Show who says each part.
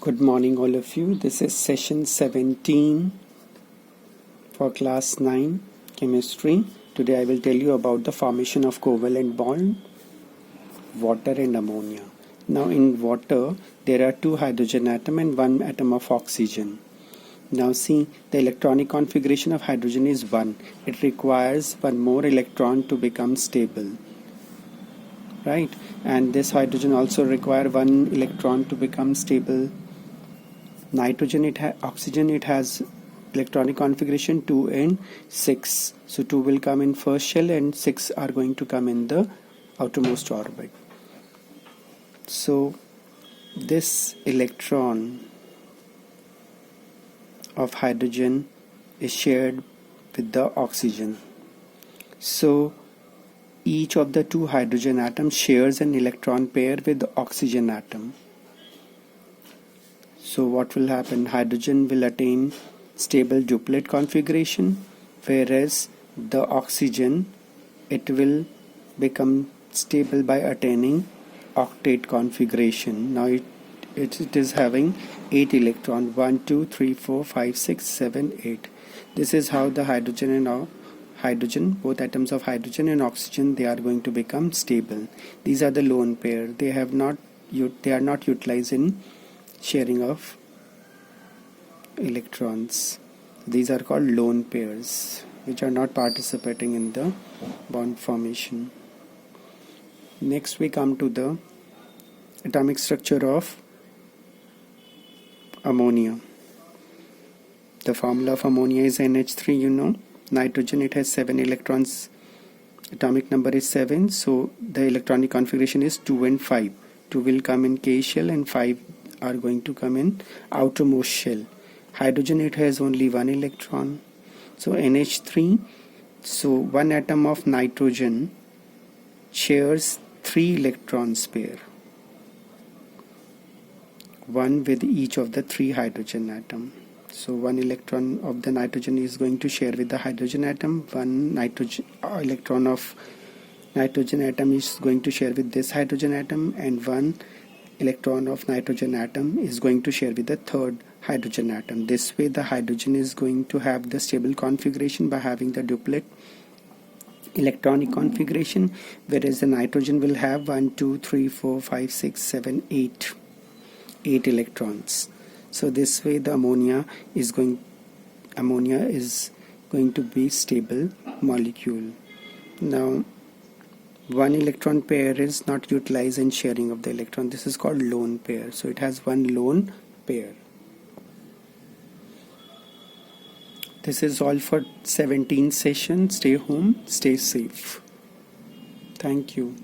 Speaker 1: Good morning, all of you. This is session 17 for class 9 chemistry. Today I will tell you about the formation of covalent bond, water and ammonia. Now in water there are two hydrogen atom and one atom of oxygen. Now see, the electronic configuration of hydrogen is 1. It requires one more electron to become stable. Right? And this hydrogen also require one electron to become stable. Nitrogen, oxygen, it has electronic configuration 2 and 6. So 2 will come in first shell and 6 are going to come in the outermost orbit. So this electron of hydrogen is shared with the oxygen. So each of the two hydrogen atoms shares an electron pair with the oxygen atom. So what will happen? Hydrogen will attain stable duplet configuration, whereas the oxygen, it will become stable by attaining octet configuration. Now it is having 8 electrons, 1, 2, 3, 4, 5, 6, 7, 8. This is how the hydrogen and both atoms of hydrogen and oxygen, they are going to become stable. These are the lone pair. They are not utilized in sharing of electrons. These are called lone pairs, which are not participating in the bond formation. Next we come to the atomic structure of ammonia. The formula of ammonia is NH3, you know. Nitrogen, it has 7 electrons. Atomic number is 7, so the electronic configuration is 2 and 5. 2 will come in K shell and 5 are going to come in outermost shell. Hydrogen, it has only 1 electron, so NH3. So one atom of nitrogen shares 3 electrons pair, one with each of the 3 hydrogen atom. So 1 electron of the nitrogen is going to share with the hydrogen atom, 1 electron of nitrogen atom is going to share with this hydrogen atom, and 1 electron of nitrogen atom is going to share with the third hydrogen atom. This way the hydrogen is going to have the stable configuration by having the duplet electronic configuration, whereas the nitrogen will have 1, 2, 3, 4, 5, 6, 7, 8 electrons. So this way the ammonia is going to be stable molecule. Now 1 electron pair is not utilized in sharing of the electron. This is called lone pair. So it has 1 lone pair. This is all for 17 session. Stay home, stay safe. Thank you.